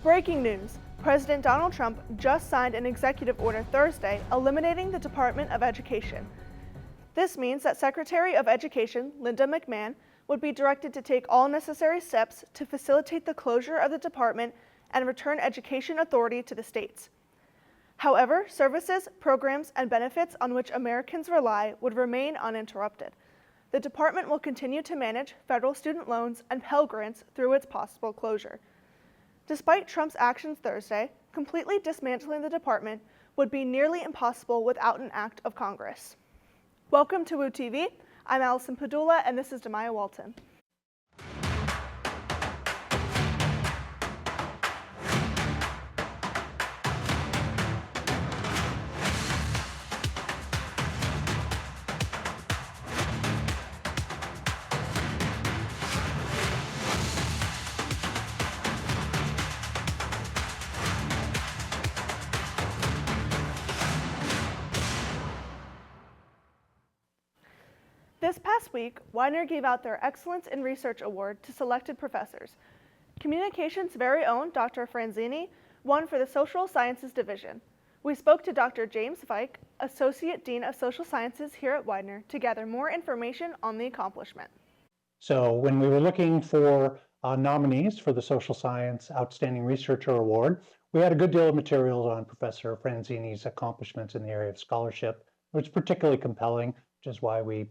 Breaking news. President Donald Trump just signed an executive order Thursday eliminating the Department of Education. This means that Secretary of Education Linda McMahon would be directed to take all necessary steps to facilitate the closure of the department and return education authority to the states. However, services, programs, and benefits on which Americans rely would remain uninterrupted. The department will continue to manage federal student loans and Pell Grants through its possible closure. Despite Trump's actions Thursday, completely dismantling the department would be nearly impossible without an act of Congress. Welcome to WU TV. I'm Allison Padula, and this is Damya Walton. This past week, Widener gave out their Excellence in Research Award to selected professors. Communications' very own Dr. Franzini won for the Social Sciences Division. We spoke to Dr. James Fike, Associate Dean of Social Sciences here at Widener, to gather more information on the accomplishment. So when we were looking for nominees for the Social Science Outstanding Researcher Award, we had a good deal of materials on Professor Franzini's accomplishments in the area of scholarship, which was particularly compelling, which is why we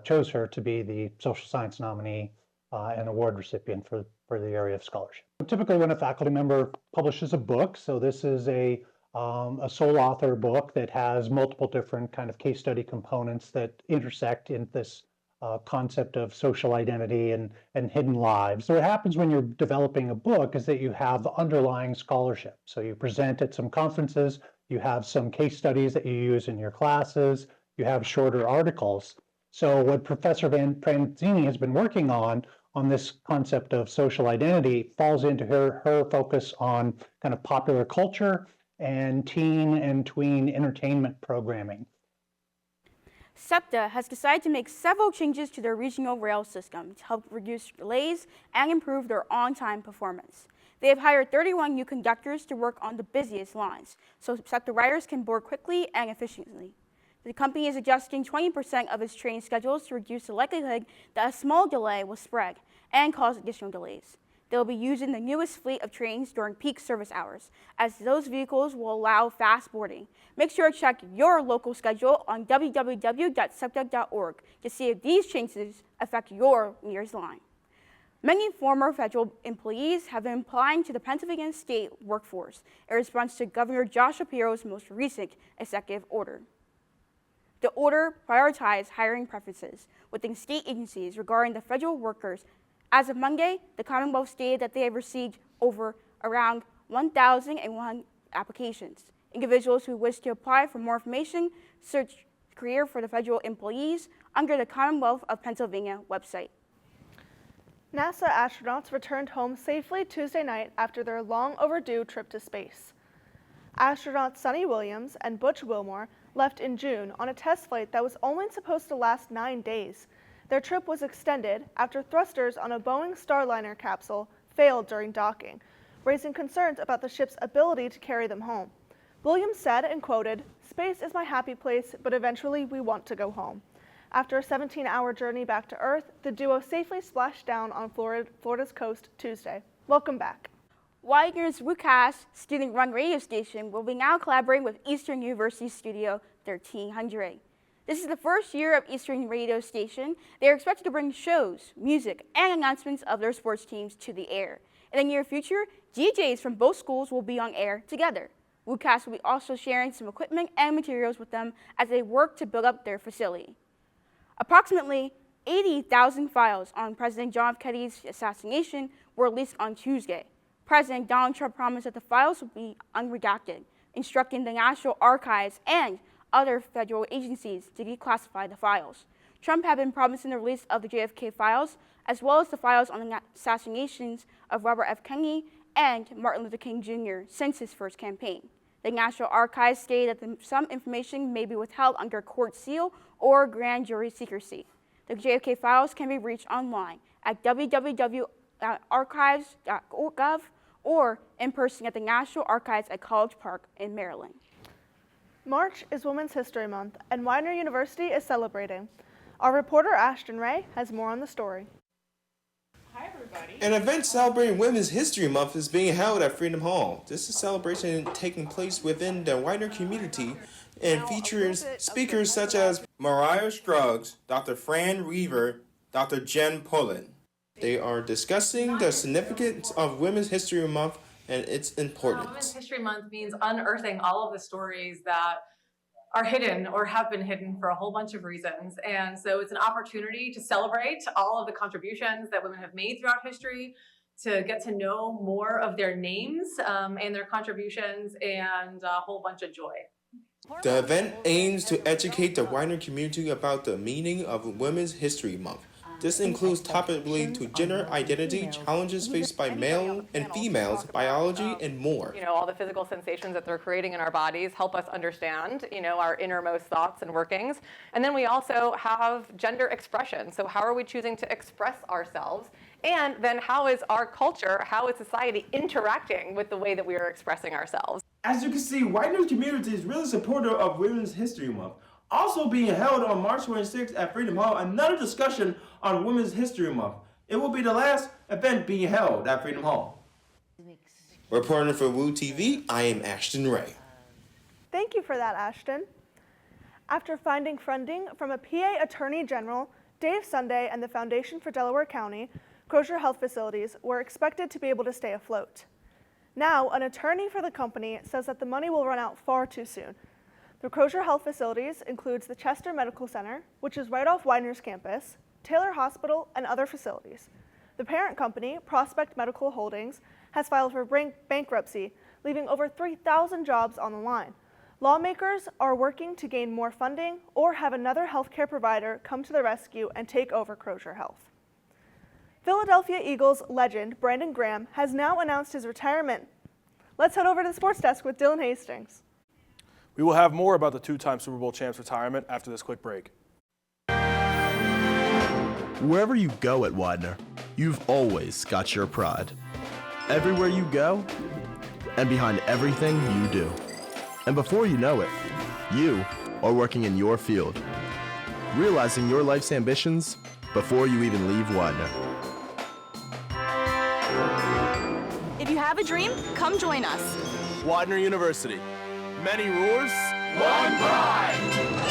chose her to be the social science nominee and award recipient for the area of scholarship. Typically, when a faculty member publishes a book, so this is a sole author book that has multiple different kind of case study components that intersect in this concept of social identity and hidden lives. So what happens when you're developing a book is that you have underlying scholarship. So you present at some conferences, you have some case studies that you use in your classes, you have shorter articles. So what Professor Franzini has been working on this concept of social identity falls into her focus on kind of popular culture and teen and tween entertainment programming. SEPTA has decided to make several changes to their regional rail system to help reduce delays and improve their on-time performance. They have hired 31 new conductors to work on the busiest lines, so SEPTA riders can board quickly and efficiently. The company is adjusting 20% of its train schedules to reduce the likelihood that a small delay will spread and cause additional delays. They will be using the newest fleet of trains during peak service hours, as those vehicles will allow fast boarding. Make sure to check your local schedule on www.septa.org to see if these changes affect your nearest line. Many former federal employees have been applying to the Pennsylvania state workforce in response to Governor Josh Shapiro's most recent executive order. The order prioritized hiring preferences within state agencies regarding the federal workers. As of Monday, the Commonwealth stated that they have received around 1,100 applications. Individuals who wish to apply for more information search career for the federal employees under the Commonwealth of Pennsylvania website. NASA astronauts returned home safely Tuesday night after their long overdue trip to space. Astronauts Sunny Williams and Butch Wilmore left in June on a test flight that was only supposed to last 9 days. Their trip was extended after thrusters on a Boeing Starliner capsule failed during docking, raising concerns about the ship's ability to carry them home. Williams said, and quoted, "Space is my happy place, but eventually we want to go home." After a 17-hour journey back to Earth, the duo safely splashed down on Florida's coast Tuesday. Welcome back. Widener's WUCAS student-run radio station will be now collaborating with Eastern University Studio 1300. This is the first year of Eastern Radio Station. They are expected to bring shows, music, and announcements of their sports teams to the air. In the near future, DJs from both schools will be on air together. WUCAS will be also sharing some equipment and materials with them as they work to build up their facility. Approximately 80,000 files on President John F. Kennedy's assassination were released on Tuesday. President Donald Trump promised that the files would be unredacted, instructing the National Archives and other federal agencies to declassify the files. Trump had been promising the release of the JFK files, as well as the files on the assassinations of Robert F. Kennedy and Martin Luther King Jr. since his first campaign. The National Archives stated that some information may be withheld under court seal or grand jury secrecy. The JFK files can be reached online at www.archives.gov or in person at the National Archives at College Park in Maryland. March is Women's History Month, and Widener University is celebrating. Our reporter Ashton Ray has more on the story. Hi, everybody. An event celebrating Women's History Month is being held at Freedom Hall. This is a celebration taking place within the Widener community and features speakers such as Mariah Scruggs, Dr. Fran Reaver, Dr. Jen Pullen. They are discussing the significance of Women's History Month and its importance. Women's History Month means unearthing all of the stories that are hidden or have been hidden for a whole bunch of reasons. And so it's an opportunity to celebrate all of the contributions that women have made throughout history, to get to know more of their names and their contributions, and a whole bunch of joy. The event aims to educate the Widener community about the meaning of Women's History Month. This includes topics related to gender identity, challenges faced by male and females, biology, and more. All the physical sensations that they're creating in our bodies help us understand, our innermost thoughts and workings. And then we also have gender expression. So how are we choosing to express ourselves? And then how is our culture, how is society interacting with the way that we are expressing ourselves? As you can see, Widener's community is really supportive of Women's History Month. Also being held on March 26th at Freedom Hall, another discussion on Women's History Month. It will be the last event being held at Freedom Hall. Reporting for Woo TV, I am Ashton Ray. Thank you for that, Ashton. After finding funding from a PA Attorney General, Dave Sunday, and the Foundation for Delaware County, Crozier Health Facilities were expected to be able to stay afloat. Now, an attorney for the company says that the money will run out far too soon. The Crozier Health Facilities includes the Chester Medical Center, which is right off Widener's campus, Taylor Hospital, and other facilities. The parent company, Prospect Medical Holdings, has filed for bankruptcy, leaving over 3,000 jobs on the line. Lawmakers are working to gain more funding or have another healthcare provider come to the rescue and take over Crozier Health. Philadelphia Eagles legend Brandon Graham has now announced his retirement. Let's head over to the sports desk with Dillon Hastings. We will have more about the two-time Super Bowl champ's retirement after this quick break. Wherever you go at Widener, you've always got your pride. Everywhere you go, and behind everything you do. And before you know it, you are working in your field, realizing your life's ambitions before you even leave Widener. If you have a dream, come join us. Widener University. Many roars, One pride!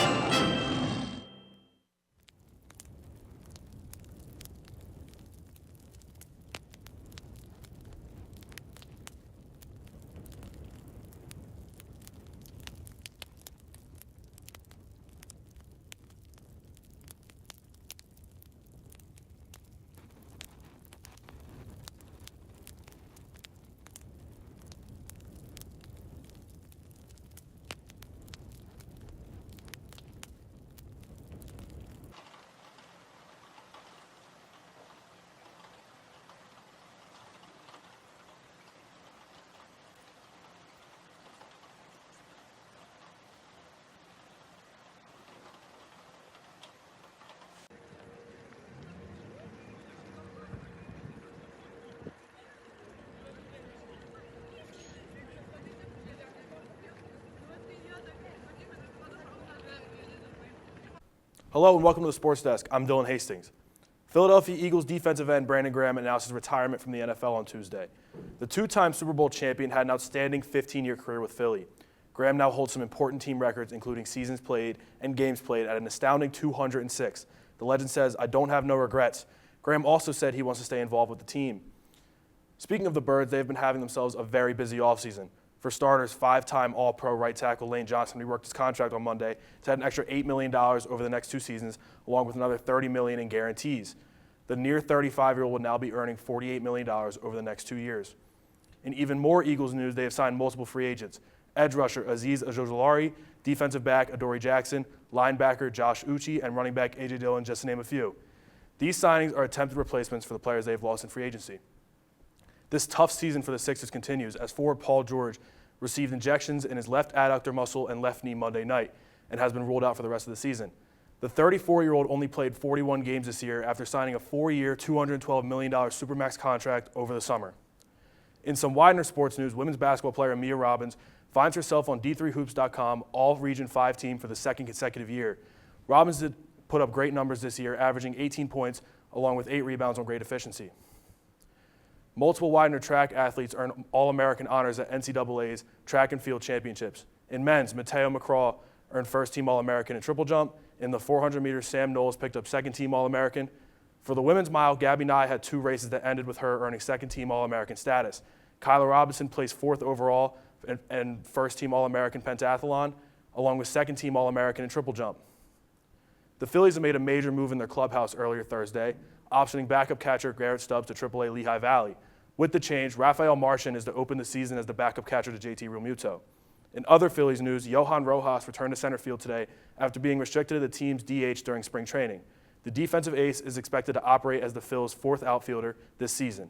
Hello and welcome to the Sports Desk. I'm Dillon Hastings. Philadelphia Eagles defensive end Brandon Graham announced his retirement from the NFL on Tuesday. The two-time Super Bowl champion had an outstanding 15-year career with Philly. Graham now holds some important team records, including seasons played and games played at an astounding 206. The legend says, "I don't have no regrets." Graham also said he wants to stay involved with the team. Speaking of the Birds, they've been having themselves a very busy offseason. For starters, five-time All-Pro right tackle Lane Johnson reworked his contract on Monday to add an extra $8 million over the next two seasons, along with another $30 million in guarantees. The near 35-year-old will now be earning $48 million over the next 2 years. In even more Eagles news, they have signed multiple free agents. Edge rusher Azeez Ojulari, defensive back Adoree Jackson, linebacker Josh Uche, and running back A.J. Dillon, just to name a few. These signings are attempted replacements for the players they've lost in free agency. This tough season for the Sixers continues as forward Paul George received injections in his left adductor muscle and left knee Monday night and has been ruled out for the rest of the season. The 34-year-old only played 41 games this year after signing a 4-year, $212 million Supermax contract over the summer. In some Widener sports news, women's basketball player Mia Robbins finds herself on D3Hoops.com All-Region 5 team for the second consecutive year. Robbins did put up great numbers this year, averaging 18 points along with 8 rebounds on great efficiency. Multiple Widener track athletes earned All-American honors at NCAA's track and field championships. In men's, Mateo McCraw earned first-team All-American in triple jump. In the 400 meters, Sam Knowles picked up second-team All-American. For the women's mile, Gabby Nye had 2 races that ended with her earning second-team All-American status. Kyla Robinson placed 4th overall and first-team All-American pentathlon, along with second-team All-American in triple jump. The Phillies have made a major move in their clubhouse earlier Thursday, optioning backup catcher Garrett Stubbs to AAA Lehigh Valley. With the change, Rafael Martian is to open the season as the backup catcher to JT Realmuto. In other Phillies news, Johan Rojas returned to center field today after being restricted to the team's DH during spring training. The defensive ace is expected to operate as the Phil's 4th outfielder this season.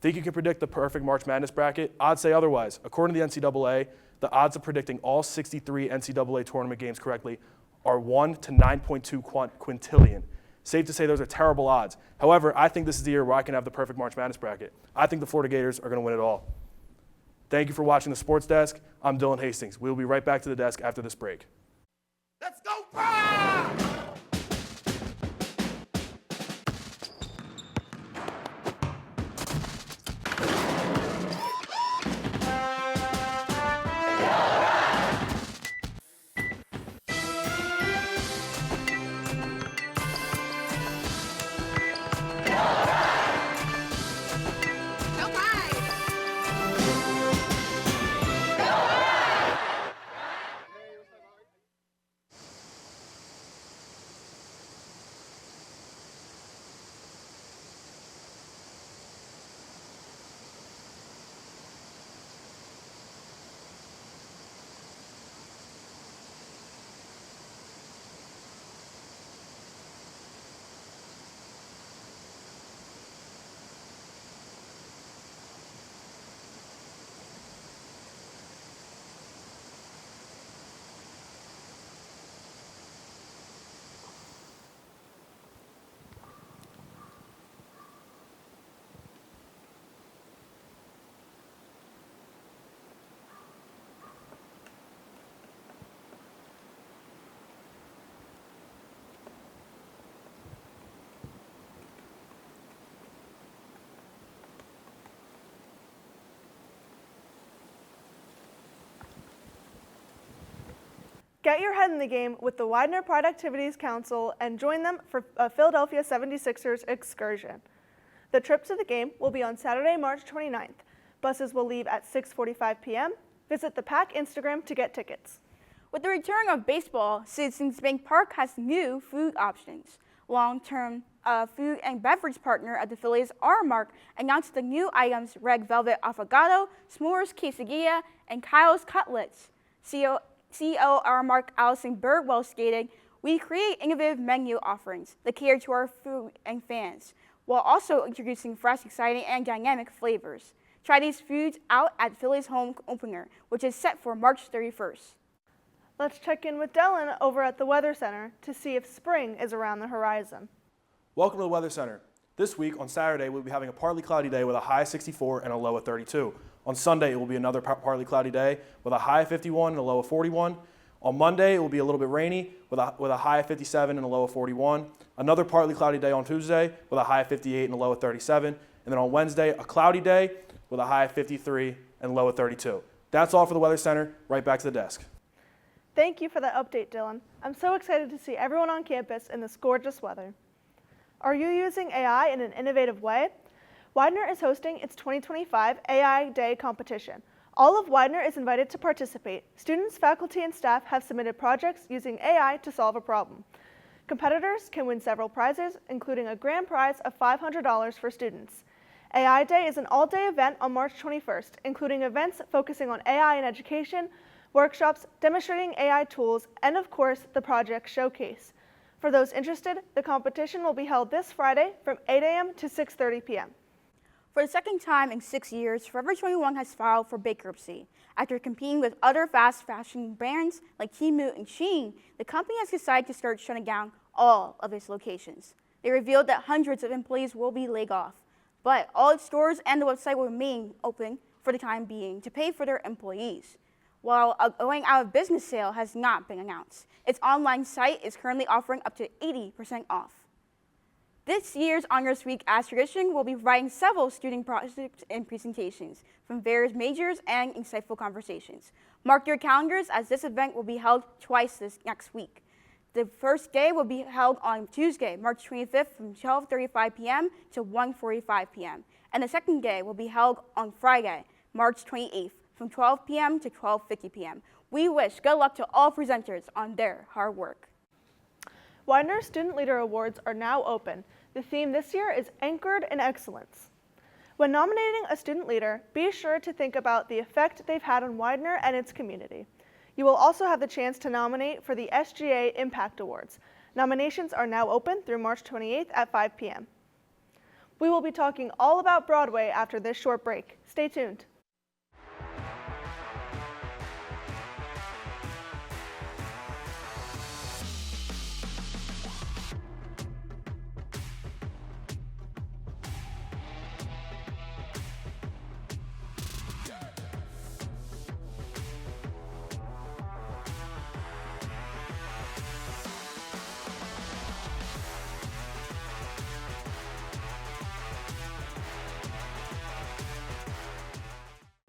Think you can predict the perfect March Madness bracket? Odds say otherwise. According to the NCAA, the odds of predicting all 63 NCAA tournament games correctly are 1 to 9.2 quintillion. Safe to say those are terrible odds. However, I think this is the year where I can have the perfect March Madness bracket. I think the Florida Gators are going to win it all. Thank you for watching the Sports Desk. I'm Dillon Hastings. We will be right back to the desk after this break. Let's go, Pride! Get your head in the game with the Widener Pride Activities Council and join them for a Philadelphia 76ers excursion. The trip to the game will be on Saturday, March 29th. Buses will leave at 6:45 p.m. Visit the PAC Instagram to get tickets. With the return of baseball, Citizens Bank Park has new food options. Long-term food and beverage partner at the Phillies, Aramark, announced the new items Red Velvet Affogato, S'mores Quesadilla, and Kyle's Cutlets. CEO Aramark Allison Birdwell stated, "We create innovative menu offerings that cater to our food and fans, while also introducing fresh, exciting, and dynamic flavors. Try these foods out at Philly's home opener, which is set for March 31st. Let's check in with Dillon over at the Weather Center to see if spring is around the horizon. Welcome to the Weather Center. This week, on Saturday, we'll be having a partly cloudy day with a high of 64 and a low of 32. On Sunday, it will be another partly cloudy day with a high of 51 and a low of 41. On Monday, it will be a little bit rainy with a high of 57 and a low of 41. Another partly cloudy day on Tuesday with a high of 58 and a low of 37. And then on Wednesday, a cloudy day with a high of 53 and a low of 32. That's all for the Weather Center. Right back to the desk. Thank you for that update, Dillon. I'm so excited to see everyone on campus in this gorgeous weather. Are you using AI in an innovative way? Widener is hosting its 2025 AI Day competition. All of Widener is invited to participate. Students, faculty, and staff have submitted projects using AI to solve a problem. Competitors can win several prizes, including a grand prize of $500 for students. AI Day is an all-day event on March 21st, including events focusing on AI in education, workshops demonstrating AI tools, and of course, the project showcase. For those interested, the competition will be held this Friday from 8 a.m. to 6:30 p.m. For the second time in 6 years, Forever 21 has filed for bankruptcy. After competing with other fast fashion brands like Temu and Shein, the company has decided to start shutting down all of its locations. They revealed that hundreds of employees will be laid off. but all its stores and the website will remain open for the time being to pay for their employees. While a going out of business sale has not been announced, its online site is currently offering up to 80% off. This year's Honors Week, as tradition, will be providing several student projects and presentations from various majors and insightful conversations. Mark your calendars as this event will be held twice this next week. The first day will be held on Tuesday, March 25th from 12:35 p.m. to 1:45 p.m. And the second day will be held on Friday, March 28th from 12 p.m. to 12:50 p.m. We wish good luck to all presenters on their hard work. Widener Student Leader Awards are now open. The theme this year is Anchored in Excellence. When nominating a student leader, be sure to think about the effect they've had on Widener and its community. You will also have the chance to nominate for the SGA Impact Awards. Nominations are now open through March 28th at 5 p.m. We will be talking all about Broadway after this short break. Stay tuned.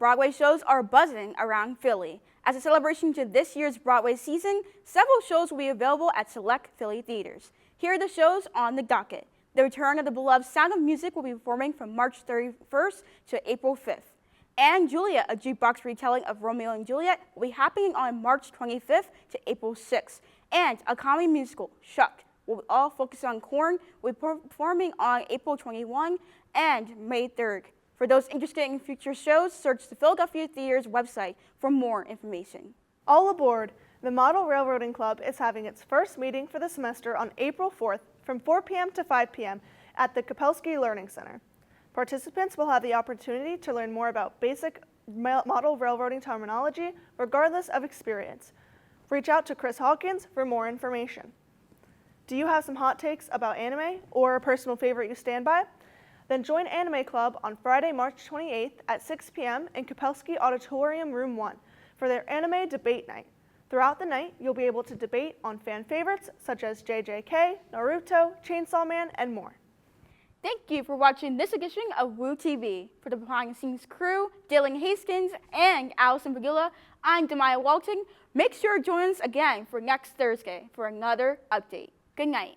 Broadway shows are buzzing around Philly. As a celebration to this year's Broadway season, several shows will be available at select Philly theaters. Here are the shows on the docket. The return of the beloved Sound of Music will be performing from March 31st to April 5th. And Juliet, a jukebox retelling of Romeo and Juliet, will be happening on March 25th to April 6th. And a comedy musical, Shuck, will all focus on corn, will be performing on April 21 and May 3rd. For those interested in future shows, search the Philadelphia Theater's website for more information. All aboard! The Model Railroading Club is having its first meeting for the semester on April 4th from 4 p.m. to 5 p.m. at the Kapelski Learning Center. Participants will have the opportunity to learn more about basic model railroading terminology regardless of experience. Reach out to Chris Hawkins for more information. Do you have some hot takes about anime or a personal favorite you stand by? Then join Anime Club on Friday, March 28th at 6 p.m. in Kapelski Auditorium Room 1 for their anime debate night. Throughout the night, you'll be able to debate on fan favorites such as JJK, Naruto, Chainsaw Man, and more. Thank you for watching this edition of Woo TV. For the behind-the-scenes crew, Dillon Hastings and Allison, Padula, I'm Damya Walton. Make sure to join us again for next Thursday for another update. Good night.